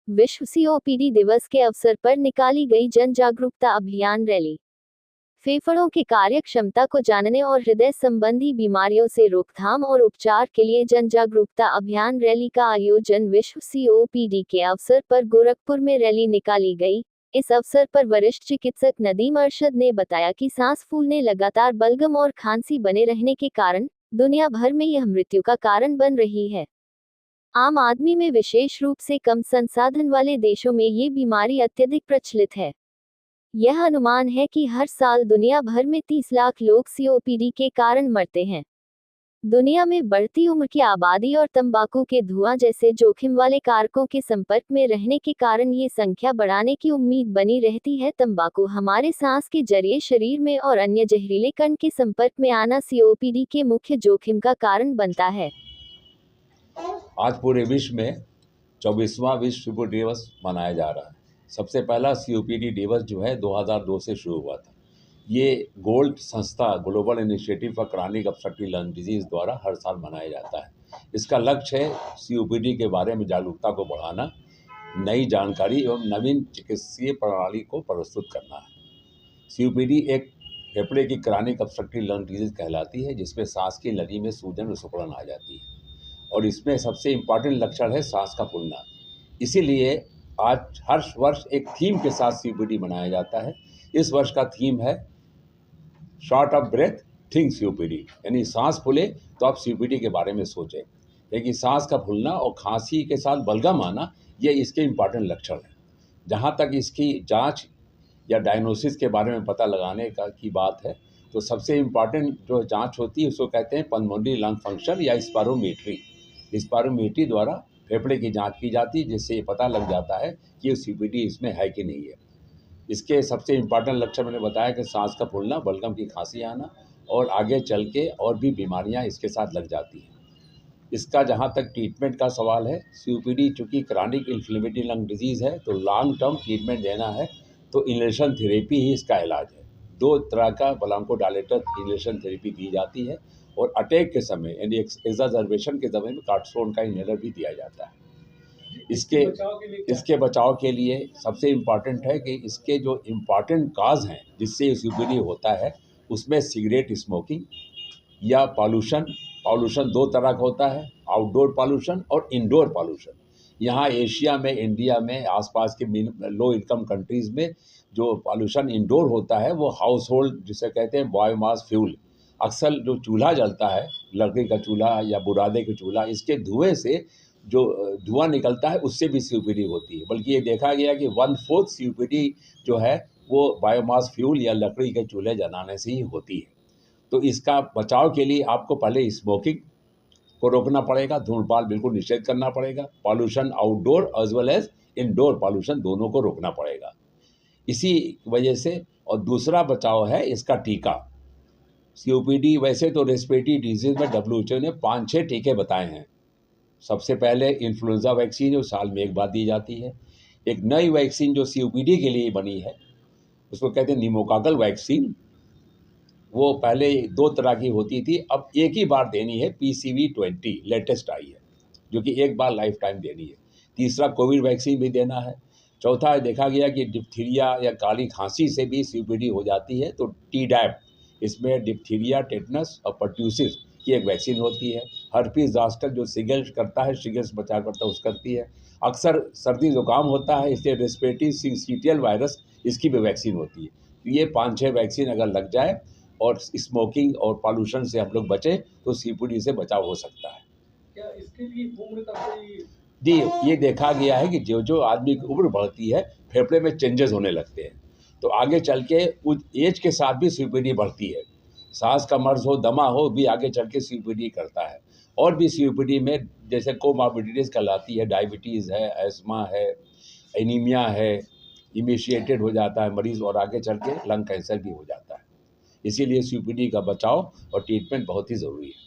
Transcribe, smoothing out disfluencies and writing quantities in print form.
विश्व सीओपीडी दिवस के अवसर पर निकाली गई जन जागरूकता अभियान रैली। फेफड़ों की कार्य क्षमता को जानने और हृदय संबंधी बीमारियों से रोकथाम और उपचार के लिए जन जागरूकता अभियान रैली का आयोजन विश्व सीओपीडी के अवसर पर गोरखपुर में रैली निकाली गई। इस अवसर पर वरिष्ठ चिकित्सक नदीम अरशद ने बताया कि सांस फूलने, लगातार बलगम और खांसी बने रहने के कारण दुनिया भर में यह मृत्यु का कारण बन रही है। आम आदमी में, विशेष रूप से कम संसाधन वाले देशों में ये बीमारी अत्यधिक प्रचलित है। यह अनुमान है कि हर साल दुनिया भर में 30 लाख लोग सीओपीडी के कारण मरते हैं। दुनिया में बढ़ती उम्र की आबादी और तंबाकू के धुआं जैसे जोखिम वाले कारकों के संपर्क में रहने के कारण ये संख्या बढ़ाने की उम्मीद बनी रहती है। तंबाकू हमारे सांस के जरिए शरीर में और अन्य जहरीले कण के संपर्क में आना सीओपीडी के मुख्य जोखिम का कारण बनता है। आज पूरे विश्व में 24वां विश्व सीओपीडी दिवस मनाया जा रहा है। सबसे पहला सीओपीडी दिवस जो है 2002 से शुरू हुआ था। ये गोल्ड संस्था global initiative for chronic obstructive lung disease द्वारा हर साल मनाया जाता है। इसका लक्ष्य है सीओपीडी के बारे में जागरूकता को बढ़ाना, नई जानकारी एवं नवीन चिकित्सीय प्रणाली को प्रस्तुत करना है। सीओपीडी एक फेफड़े की क्रॉनिक ऑब्स्ट्रक्टिव लंग डिजीज कहलाती है, जिसमें सांस की नली में सूजन और सिकुड़न आ जाती है और इसमें सबसे इम्पॉर्टेंट लक्षण है सांस का फूलना। इसीलिए आज हर वर्ष एक थीम के साथ सीओपीडी मनाया जाता है। इस वर्ष का थीम है short of breath think COPD, यानी सांस फूले तो आप सीओपीडी के बारे में सोचें। क्योंकि सांस का फूलना और खांसी के साथ बलगम आना ये इसके इम्पॉर्टेंट लक्षण हैं। जहाँ तक इसकी जांच या डायग्नोसिस के बारे में पता लगाने की बात है, तो सबसे इम्पॉर्टेंट जो जांच होती है उसको कहते हैं पल्मोनरी लंग फंक्शन या स्पायरोमीट्री। स्पायरोमीट्री द्वारा फेफड़े की जांच की जाती है, जिससे ये पता लग जाता है कि सीओपीडी इसमें है कि नहीं है। इसके सबसे इम्पॉर्टेंट लक्षण मैंने बताया कि सांस का फूलना, बलगम की खांसी आना और आगे चल के और भी बीमारियां इसके साथ लग जाती हैं। इसका जहां तक ट्रीटमेंट का सवाल है, सीओपीडी चूँकि क्रॉनिक इन्फ्लेमेटरी लंग डिजीज़ है तो लॉन्ग टर्म ट्रीटमेंट देना है, तो इनहेलेशन थेरेपी ही इसका इलाज है। 2 तरह का ब्रोंकोडायलेटर इनहेलेशन थेरेपी दी जाती है और अटैक के समय यानी एक्सर्बेशन के समय में कार्टिसोन का इनहेलर भी दिया जाता है। इसके बचाव के लिए सबसे इम्पॉर्टेंट है कि इसके जो इम्पॉर्टेंट काज हैं जिससे सीओपीडी होता है, उसमें सिगरेट स्मोकिंग या पॉल्यूशन 2 तरह का होता है, आउटडोर पॉल्यूशन और इंडोर पॉल्यूशन। यहाँ एशिया में, इंडिया में, आसपास के लो इनकम कंट्रीज़ में जो पॉल्यूशन इंडोर होता है वो हाउस होल्ड जिसे कहते हैं बायोमास फ्यूल, अक्सर जो चूल्हा जलता है, लकड़ी का चूल्हा या बुरादे का चूल्हा, इसके धुएँ से जो धुआं निकलता है उससे भी सीओपीडी होती है। बल्कि ये देखा गया कि 1/4 सीओपीडी जो है वो बायोमास फ्यूल या लकड़ी के चूल्हे जलाने से ही होती है। तो इसका बचाव के लिए आपको पहले स्मोकिंग को रोकना पड़ेगा, धूम्रपान बिल्कुल निषेध करना पड़ेगा, pollution outdoor as well as indoor pollution दोनों को रोकना पड़ेगा। इसी वजह से, और दूसरा बचाव है इसका टीका। सीओपीडी वैसे तो रेस्पिरेटरी डिजीज में WHO ने 5-6 टीके बताए हैं। सबसे पहले इन्फ्लुएंजा वैक्सीन जो साल में एक बार दी जाती है। एक नई वैक्सीन जो सीओपीडी के लिए बनी है उसको कहते हैं निमोकाकल वैक्सीन। वो पहले 2 तरह की होती थी, अब एक ही बार देनी है। PCV20 लेटेस्ट आई है जो कि एक बार लाइफ टाइम देनी है। तीसरा कोविड वैक्सीन भी देना है। चौथा देखा गया कि डिप्थीरिया या काली खांसी से भी सीओपीडी हो जाती है, तो TDAP, इसमें डिप्थीरिया, टेटनस और पर्ट्यूसिस की एक वैक्सीन होती है। हर्पीस ज़ॉस्टर जो शिगल्स करता है, शिगल्स बचाव करता है, उसको करती है। अक्सर सर्दी जुकाम होता है, इसलिए रेस्पिरेटरी सिंसिटियल वायरस, इसकी भी वैक्सीन होती है। तो ये 5-6 वैक्सीन अगर लग जाए और स्मोकिंग और पॉल्यूशन से हम लोग बचें तो सीओपीडी से बचाव हो सकता है। क्या इसके लिए उम्र का कोई? जी, ये देखा गया है कि जो जो आदमी की उम्र बढ़ती है फेफड़े में चेंजेस होने लगते हैं, तो आगे चल के उस एज के साथ भी सीओपीडी बढ़ती है। सांस का मर्ज हो, दमा हो, भी आगे चल के सीओपीडी करता है। और भी सीओपीडी में जैसे कोमॉर्बिडिटीज़ कहलाती है, डायबिटीज़ है, एस्मा है, एनीमिया है, इमिशिएटेड हो जाता है मरीज़ और आगे चल के लंग कैंसर भी हो जाता है। इसीलिए सीओपीडी का बचाव और ट्रीटमेंट बहुत ही ज़रूरी है।